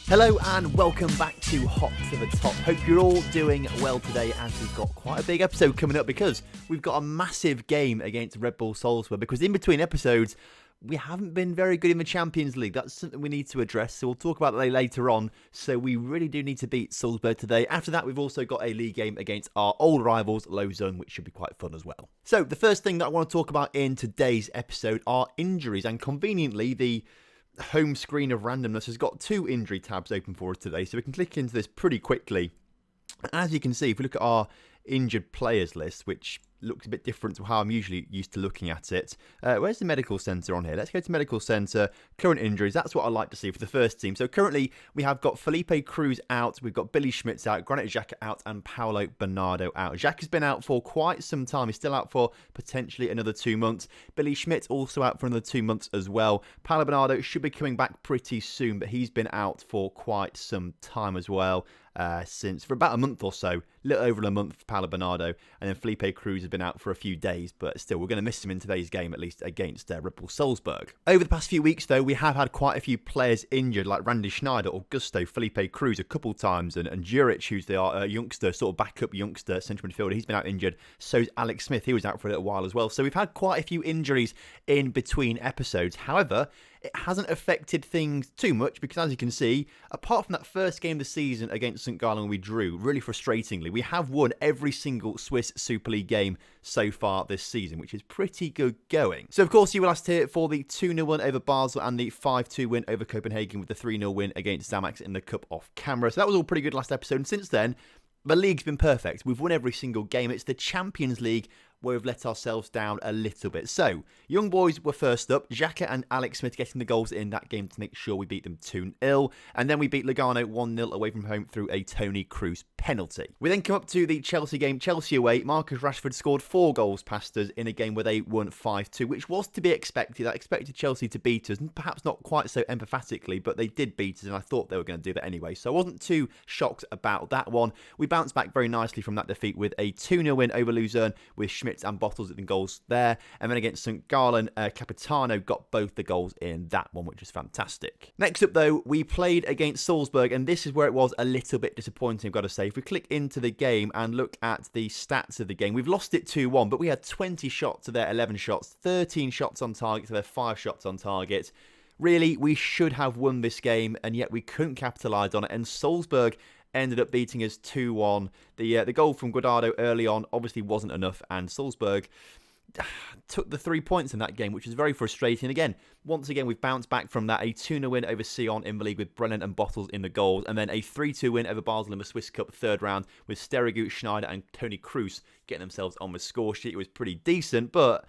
Hello and welcome back to Hot to the Top. Hope you're all doing well today, as we've got quite a big episode coming up because we've got a massive game against Red Bull Salzburg, because in between episodes we haven't been very good in the Champions League. That's something we need to address, so we'll talk about that later on. So we really do need to beat Salzburg today. After that, we've also got a league game against our old rivals, Lausanne, which should be quite fun as well. So the first thing that I want to talk about in today's episode are injuries, and conveniently the home screen of randomness has got two injury tabs open for us today, so we can click into this pretty quickly. As you can see, if we look at our injured players list, which looks a bit different to how I'm usually used to looking at it. Where's the medical centre on here? Let's go to medical centre, current injuries. That's what I like to see for the first team. So currently we have got Felipe Cruz out, we've got Billy Schmitz out, Granit Xhaka out, and Paulo Bernardo out. Xhaka's been out for quite some time. He's still out for potentially another 2 months. Billy Schmitz also out for another 2 months as well. Paulo Bernardo should be coming back pretty soon, but he's been out for quite some time as well. Since for about a month or so, a little over a month for Paulo Bernardo, and then Felipe Cruz has been out for a few days, but still we're going to miss him in today's game, at least against Red Bull Salzburg. Over the past few weeks though, we have had quite a few players injured, like Randy Schneider, Augusto, Felipe Cruz a couple times, and Juric, who's the youngster, sort of backup youngster central midfielder, he's been out injured. So's Alex Smith, he was out for a little while as well. So we've had quite a few injuries in between episodes. However, it hasn't affected things too much because, as you can see, apart from that first game of the season against St. Gallen we drew, really frustratingly, we have won every single Swiss Super League game so far this season, which is pretty good going. So, of course, you were last here for the 2-0 win over Basel and the 5-2 win over Copenhagen, with the 3-0 win against Zamax in the Cup off camera. So that was all pretty good last episode, and since then, the league's been perfect. We've won every single game. It's the Champions League where we've let ourselves down a little bit. So, young boys were first up. Xhaka and Alex Smith getting the goals in that game to make sure we beat them 2-0. And then we beat Lugano 1-0 away from home through a Toni Kroos penalty. We then come up to the Chelsea game. Chelsea away. Marcus Rashford scored 4 goals past us in a game where they won 5-2, which was to be expected. I expected Chelsea to beat us, and perhaps not quite so empathetically, but they did beat us, and I thought they were going to do that anyway. So I wasn't too shocked about that one. We bounced back very nicely from that defeat with a 2-0 win over Lausanne, with Schmitz and Bottles at the goals there. And then against St. Gallen, Capitano got both the goals in that one, which was fantastic. Next up, though, we played against Salzburg, and this is where it was a little bit disappointing, I've got to say. If we click into the game and look at the stats of the game, we've lost it 2-1, but we had 20 shots to their 11 shots, 13 shots on target to their 5 shots on target. Really, we should have won this game, and yet we couldn't capitalise on it, and Salzburg ended up beating us 2-1. The goal from Guardado early on obviously wasn't enough, and Salzburg took the 3 points in that game, which is very frustrating. Again, once again, we've bounced back from that. A 2-0 win over Sion in the league with Brennan and Bottles in the goals, and then a 3-2 win over Basel in the Swiss Cup third round with Sterigu, Schneider and Toni Kroos getting themselves on the score sheet. It was pretty decent, but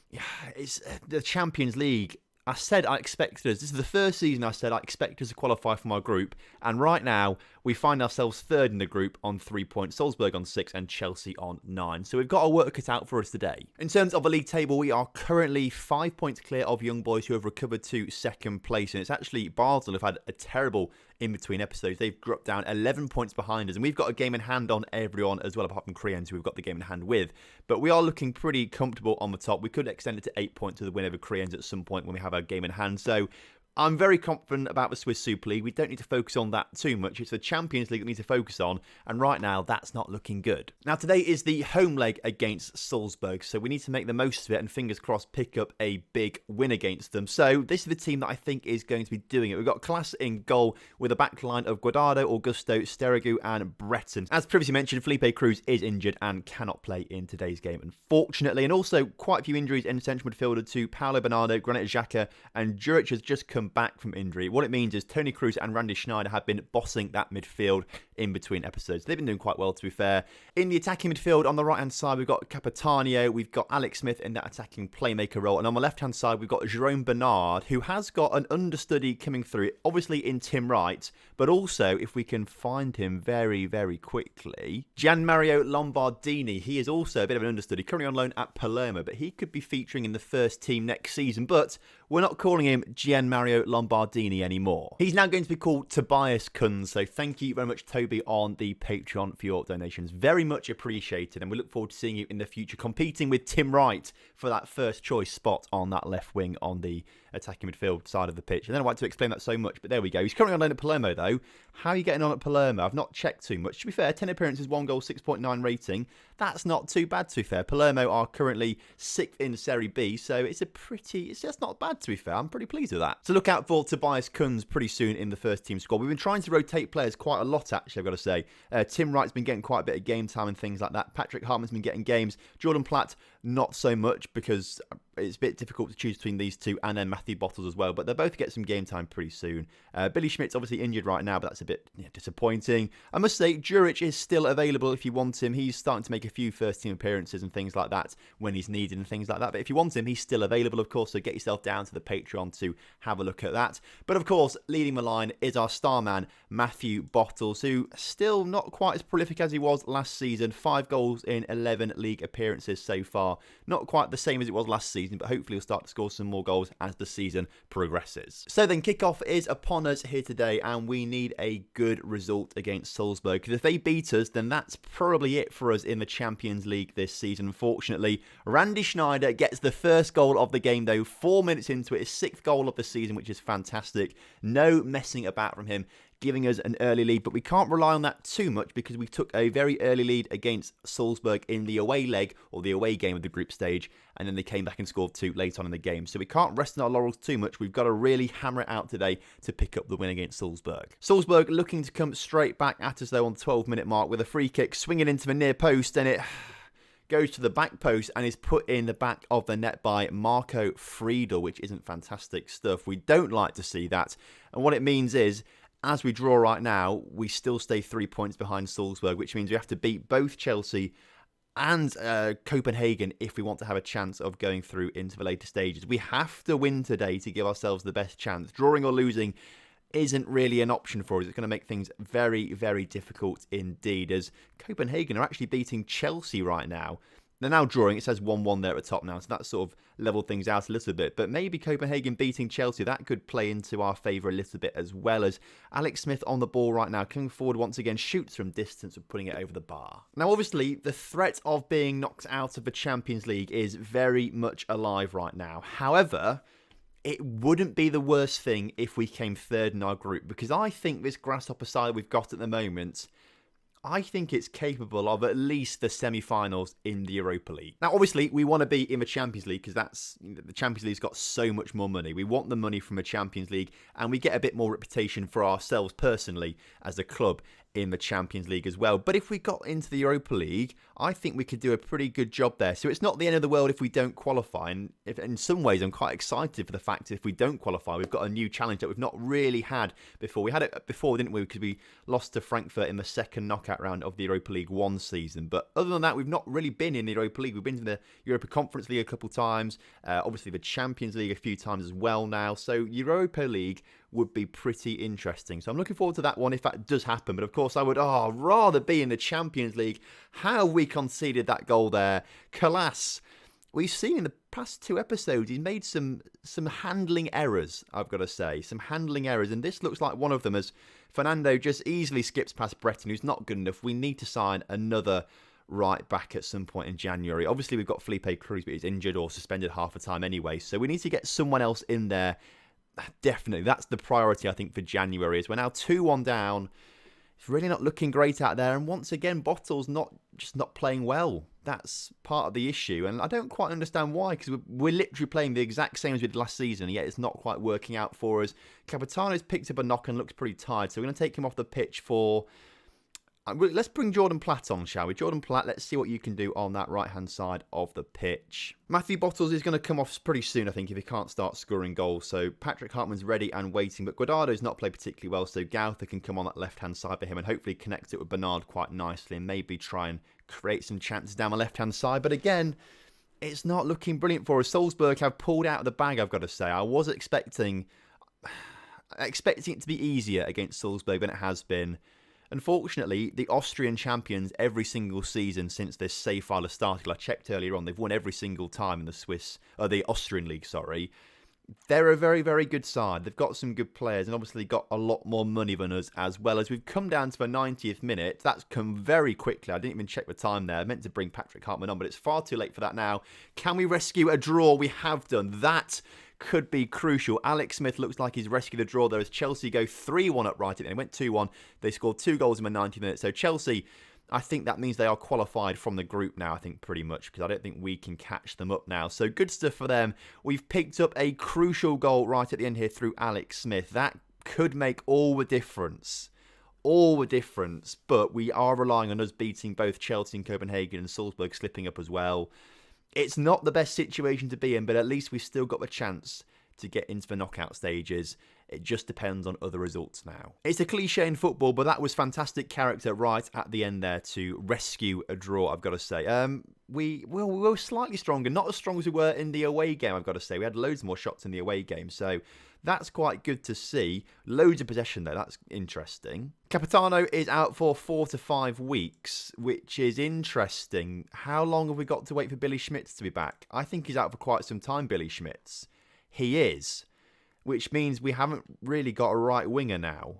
yeah, it's the Champions League. I said I expected us. This is the first season I said I expect us to qualify from our group. And right now, we find ourselves third in the group on 3 points. Salzburg on 6 and Chelsea on 9. So we've got our work cut out for us today. In terms of the league table, we are currently 5 points clear of Young Boys, who have recovered to second place. And it's actually Basel who've had a terrible in-between episodes. They've dropped down 11 points behind us. And we've got a game in hand on everyone as well, apart from Kriens, who we've got the game in hand with. But we are looking pretty comfortable on the top. We could extend it to 8 points with a win over Kriens at some point when we have our game in hand. So I'm very confident about the Swiss Super League. We don't need to focus on that too much. It's the Champions League that we need to focus on, and right now that's not looking good. Now today is the home leg against Salzburg, so we need to make the most of it and fingers crossed pick up a big win against them. So this is the team that I think is going to be doing it. We've got Class in goal with a backline of Guardado, Augusto, Sterigu and Breton. As previously mentioned, Felipe Cruz is injured and cannot play in today's game, unfortunately, and also quite a few injuries in central midfielder to Paulo Bernardo, Granit Xhaka and Juric has just come back from injury. What it means is Toni Kroos and Randy Schneider have been bossing that midfield in between episodes. They've been doing quite well, to be fair. In the attacking midfield, on the right-hand side, we've got Capitano, we've got Alex Smith in that attacking playmaker role, and on the left-hand side, we've got Jerome Bernard, who has got an understudy coming through, obviously in Tim Wright, but also, if we can find him very, very quickly, Gianmario Lombardini. He is also a bit of an understudy, currently on loan at Palermo, but he could be featuring in the first team next season, but we're not calling him Gianmario Lombardini anymore. He's now going to be called Tobias Kunz, so thank you very much, Toby, on the Patreon for your donations. Very much appreciated, and we look forward to seeing you in the future competing with Tim Wright for that first choice spot on that left wing on the attacking midfield side of the pitch. And then I like to explain that so much, but there we go. He's currently on loan at Palermo, though. How are you getting on at Palermo? I've not checked too much. To be fair, 10 appearances, 1 goal, 6.9 rating. That's not too bad, to be fair. Palermo are currently 6th in Serie B, so it's just not bad, to be fair. I'm pretty pleased with that. So look out for Tobias Kunz pretty soon in the first team squad. We've been trying to rotate players quite a lot, actually, I've got to say. Tim Wright's been getting quite a bit of game time and things like that. Patrick Hartman's been getting games. Jordan Platt, not so much, because it's a bit difficult to choose between these two, and then Matthew Bottles as well. But they'll both get some game time pretty soon. Billy Schmidt's obviously injured right now, but that's a bit disappointing. I must say, Juric is still available if you want him. He's starting to make a few first-team appearances and things like that when he's needed and things like that. But if you want him, he's still available, of course, so get yourself down to the Patreon to have a look at that. But, of course, leading the line is our star man, Matthew Bottles, who still not quite as prolific as he was last season. 5 goals in 11 league appearances so far. Not quite the same as it was last season, but hopefully he'll start to score some more goals as the season progresses. So then, kickoff is upon us here today, and we need a good result against Salzburg, because if they beat us, then that's probably it for us in the Champions League this season. Unfortunately, Randy Schneider gets the first goal of the game, though, 4 minutes into it, his 6th goal of the season, which is fantastic. No messing about from him, giving us an early lead, but we can't rely on that too much because we took a very early lead against Salzburg in the away leg, or the away game of the group stage, and then they came back and scored 2 late on in the game. So we can't rest on our laurels too much. We've got to really hammer it out today to pick up the win against Salzburg. Salzburg looking to come straight back at us, though, on the 12-minute mark with a free kick, swinging into the near post, and it goes to the back post and is put in the back of the net by Marco Friedel, which isn't fantastic stuff. We don't like to see that. And what it means is, as we draw right now, we still stay 3 points behind Salzburg, which means we have to beat both Chelsea and Copenhagen if we want to have a chance of going through into the later stages. We have to win today to give ourselves the best chance. Drawing or losing isn't really an option for us. It's going to make things very, very difficult indeed, as Copenhagen are actually beating Chelsea right now. They're now drawing. It says 1-1 there at the top now, so that sort of leveled things out a little bit. But maybe Copenhagen beating Chelsea, that could play into our favour a little bit as well, as Alex Smith on the ball right now, coming forward once again, shoots from distance and putting it over the bar. Now, obviously, the threat of being knocked out of the Champions League is very much alive right now. However, it wouldn't be the worst thing if we came third in our group, because I think this grasshopper side we've got at the moment, I think it's capable of at least the semi-finals in the Europa League. Now, obviously, we want to be in the Champions League because the Champions League's got so much more money. We want the money from the Champions League, and we get a bit more reputation for ourselves personally as a club in the Champions League as well. But if we got into the Europa League, I think we could do a pretty good job there. So it's not the end of the world if we don't qualify. And if, in some ways, I'm quite excited for the fact that if we don't qualify, we've got a new challenge that we've not really had before. We had it before, didn't we? Because we lost to Frankfurt in the second knockout round of the Europa League one season. But other than that, we've not really been in the Europa League. We've been to the Europa Conference League a couple of times. Obviously, the Champions League a few times as well now. So Europa League would be pretty interesting. So I'm looking forward to that one if that does happen. But of course, I would rather be in the Champions League. How we conceded that goal there. Kalas, we've seen in the past 2 episodes, he's made some handling errors, I've got to say. Some handling errors. And this looks like one of them, as Fernando just easily skips past Breton, who's not good enough. We need to sign another right back at some point in January. Obviously, we've got Felipe Cruz, but he's injured or suspended half the time anyway. So we need to get someone else in there. Definitely, that's the priority, I think, for January. Is we're now 2-1 down. It's really not looking great out there. And once again, Bottles not playing well. That's part of the issue. And I don't quite understand why, because we're literally playing the exact same as we did last season, yet it's not quite working out for us. Capitano's picked up a knock and looks pretty tired. So we're going to take him off the pitch for... Let's bring Jordan Platt on, shall we? Jordan Platt, let's see what you can do on that right-hand side of the pitch. Matthew Bottles is going to come off pretty soon, I think, if he can't start scoring goals. So Patrick Hartman's ready and waiting, but Guardado's not played particularly well, so Gauther can come on that left-hand side for him and hopefully connect it with Bernard quite nicely and maybe try and create some chances down the left-hand side. But again, it's not looking brilliant for us. Salzburg have pulled out of the bag, I've got to say. I was expecting it to be easier against Salzburg than it has been. Unfortunately, the Austrian champions every single season since this save file has started, I checked earlier on, they've won every single time in the Austrian league, sorry. They're a very, very good side. They've got some good players and obviously got a lot more money than us as well. As we've come down to the 90th minute, that's come very quickly. I didn't even check the time there. I meant to bring Patrick Hartman on, but it's far too late for that now. Can we rescue a draw? We have done. That could be crucial. Alex Smith looks like he's rescued the draw there as Chelsea go 3-1 up right at the end. It went 2-1. They scored 2 goals in the 90 minutes. So Chelsea, I think that means they are qualified from the group now, I think, pretty much, because I don't think we can catch them up now. So good stuff for them. We've picked up a crucial goal right at the end here through Alex Smith. That could make all the difference. All the difference. But we are relying on us beating both Chelsea and Copenhagen and Salzburg slipping up as well. It's not the best situation to be in, but at least we've still got the chance to get into the knockout stages. It just depends on other results now. It's a cliche in football, but that was fantastic character right at the end there to rescue a draw, I've got to say. We were slightly stronger, not as strong as we were in the away game, I've got to say. We had loads more shots in the away game, so that's quite good to see. Loads of possession though, that's interesting. Capitano is out for 4 to 5 weeks, which is interesting. How long have we got to wait for Billy Schmitz to be back? I think he's out for quite some time, Billy Schmitz. He is, which means we haven't really got a right winger now,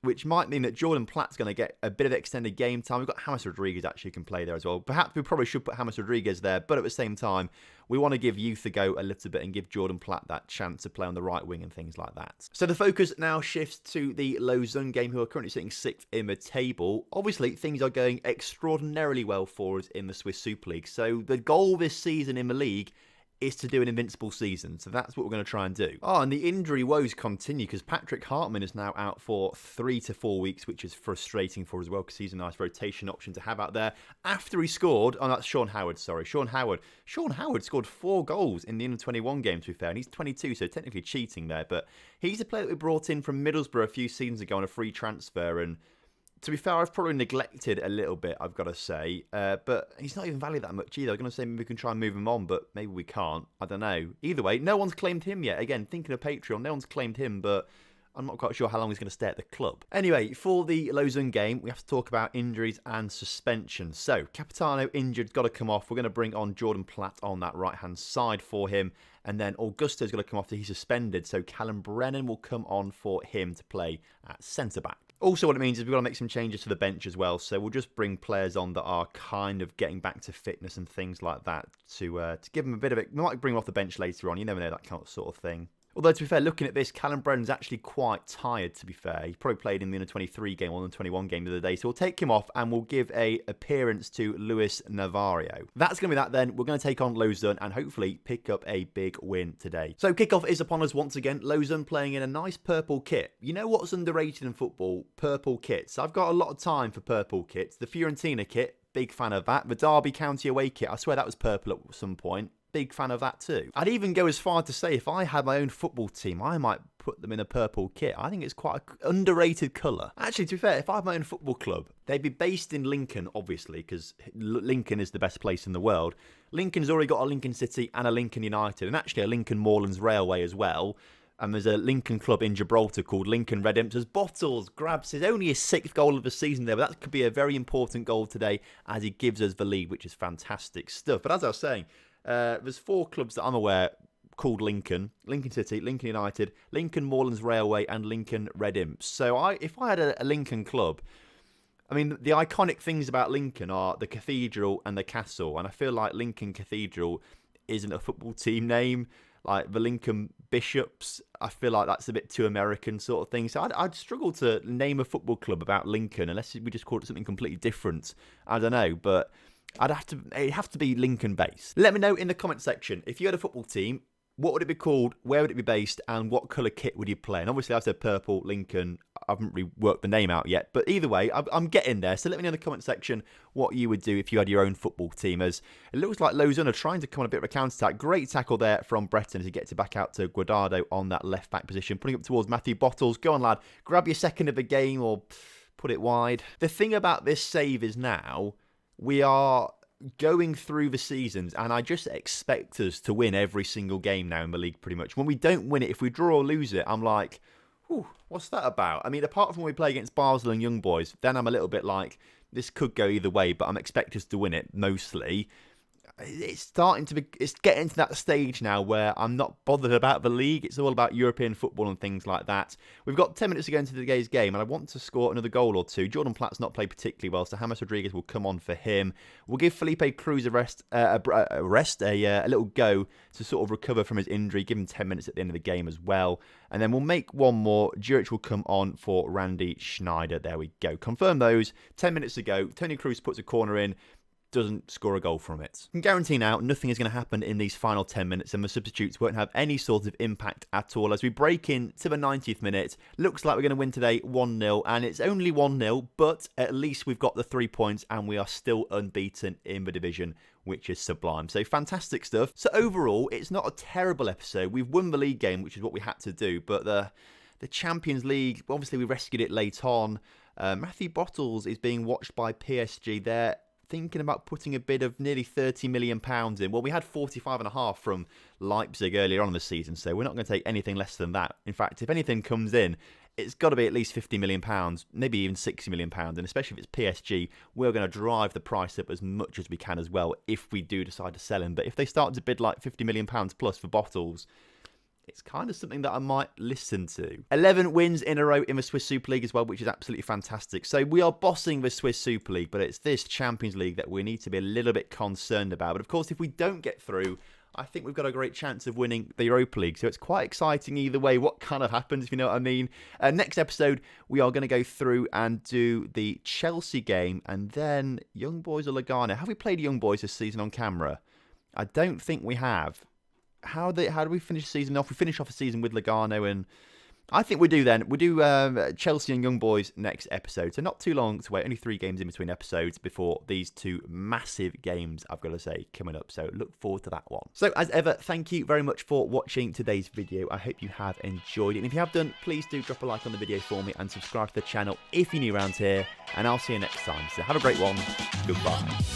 which might mean that Jordan Platt's going to get a bit of extended game time. We've got James Rodriguez actually can play there as well. Perhaps we probably should put James Rodriguez there, but at the same time, we want to give youth a go a little bit and give Jordan Platt that chance to play on the right wing and things like that. So the focus now shifts to the Lausanne game, who are currently sitting 6th in the table. Obviously, things are going extraordinarily well for us in the Swiss Super League. So the goal this season in the league is to do an invincible season. So that's what we're going to try and do. Oh, and the injury woes continue because Patrick Hartman is now out for 3 to 4 weeks, which is frustrating for us as well because he's a nice rotation option to have out there. After he scored, oh, that's Sean Howard, sorry. Sean Howard scored 4 goals in the under-21 game, to be fair, and he's 22, so technically cheating there. But he's a player that we brought in from Middlesbrough a few seasons ago on a free transfer, and to be fair, I've probably neglected a little bit, I've got to say. But he's not even valued that much either. I'm going to say maybe we can try and move him on, but maybe we can't. I don't know. Either way, no one's claimed him yet. Again, thinking of Patreon, no one's claimed him, but I'm not quite sure how long he's going to stay at the club. Anyway, for the Lausanne game, we have to talk about injuries and suspension. So, Capitano injured, got to come off. We're going to bring on Jordan Platt on that right-hand side for him. And then Augusto's got to come off, he's suspended. So, Callum Brennan will come on for him to play at centre-back. Also, what it means is we've got to make some changes to the bench as well. So we'll just bring players on that are kind of getting back to fitness and things like that to give them a bit of it. We might bring them off the bench later on. You never know, that kind of sort of thing. Although, to be fair, looking at this, Callum Brennan's actually quite tired, to be fair. He probably played in the under-23 game or the 21 game the other day. So we'll take him off and we'll give a appearance to Luis Navarro. That's going to be that then. We're going to take on Lausanne and hopefully pick up a big win today. So kickoff is upon us once again. Lausanne playing in a nice purple kit. You know what's underrated in football? Purple kits. I've got a lot of time for purple kits. The Fiorentina kit, big fan of that. The Derby County away kit, I swear that was purple at some point. Big fan of that too. I'd even go as far to say if I had my own football team, I might put them in a purple kit. I think it's quite an underrated colour. Actually, to be fair, if I had my own football club, they'd be based in Lincoln, obviously, because Lincoln is the best place in the world. Lincoln's already got a Lincoln City and a Lincoln United, and actually a Lincoln Moorlands Railway as well. And there's a Lincoln club in Gibraltar called Lincoln Redemptors. Bottles grabs his only his 6th goal of the season there, but that could be a very important goal today as he gives us the lead, which is fantastic stuff. But as I was saying, there's 4 clubs that I'm aware called Lincoln City, Lincoln United, Lincoln Moorlands Railway and Lincoln Red Imps. So if I had a Lincoln club, I mean, the iconic things about Lincoln are the cathedral and the castle, and I feel like Lincoln Cathedral isn't a football team name. Like the Lincoln Bishops, I feel like that's a bit too American sort of thing. So I'd struggle to name a football club about Lincoln unless we just called it something completely different. I don't know, but it'd have to be Lincoln based. Let me know in the comment section if you had a football team, what would it be called, where would it be based, and what colour kit would you play? And obviously I said purple, Lincoln. I haven't really worked the name out yet, but either way, I'm getting there. So let me know in the comment section what you would do if you had your own football team, as it looks like Lausanne are trying to come on a bit of a counter-attack. Great tackle there from Breton as he gets it back out to Guardado on that left-back position, putting up towards Matthew Bottles. Go on, lad. Grab your second of the game or put it wide. The thing about this save is now we are going through the seasons, and I just expect us to win every single game now in the league pretty much. When we don't win it, if we draw or lose it, I'm like, what's that about? I mean, apart from when we play against Basel and Young Boys, then I'm a little bit like, this could go either way, but I'm expecting us to win it mostly. it's getting to that stage now where I'm not bothered about the league. It's all about European football and things like that. We've got 10 minutes to go into today's game, and I want to score another goal or two. Jordan Platt's not played particularly well, so James Rodriguez will come on for him. We'll give Felipe Cruz a little go to sort of recover from his injury. Give him 10 minutes at the end of the game as well. And then we'll make one more. Juric will come on for Randy Schneider. There we go. Confirm those. 10 minutes to go. Toni Kroos puts a corner in. Doesn't score a goal from it. I can guarantee now nothing is going to happen in these final 10 minutes, and the substitutes won't have any sort of impact at all. As we break in to the 90th minute, looks like we're going to win today 1-0, and it's only 1-0, but at least we've got the 3 points, and we are still unbeaten in the division, which is sublime. So fantastic stuff. So overall, it's not a terrible episode. We've won the league game, which is what we had to do, but the Champions League, obviously we rescued it late on. Matthew Bottles is being watched by PSG. They're thinking about putting a bid of nearly £30 million in. Well, we had 45.5 from Leipzig earlier on in the season, so we're not going to take anything less than that. In fact, if anything comes in, it's got to be at least £50 million, maybe even £60 million, and especially if it's PSG, we're going to drive the price up as much as we can as well if we do decide to sell him. But if they start to bid like £50 million plus for Bottles, it's kind of something that I might listen to. 11 wins in a row in the Swiss Super League as well, which is absolutely fantastic. So we are bossing the Swiss Super League, but it's this Champions League that we need to be a little bit concerned about. But of course, if we don't get through, I think we've got a great chance of winning the Europa League. So it's quite exciting either way. What kind of happens, if you know what I mean? Next episode, we are going to go through and do the Chelsea game, and then Young Boys or Lugano. Have we played Young Boys this season on camera? I don't think we have. How do we finish the season off? We finish off the season with Lugano, and I think we do then. We do Chelsea and Young Boys next episode. So not too long to wait. Only 3 games in between episodes before these 2 massive games, I've got to say, coming up. So look forward to that one. So as ever, thank you very much for watching today's video. I hope you have enjoyed it. And if you have done, please do drop a like on the video for me and subscribe to the channel if you're new around here. And I'll see you next time. So have a great one. Goodbye.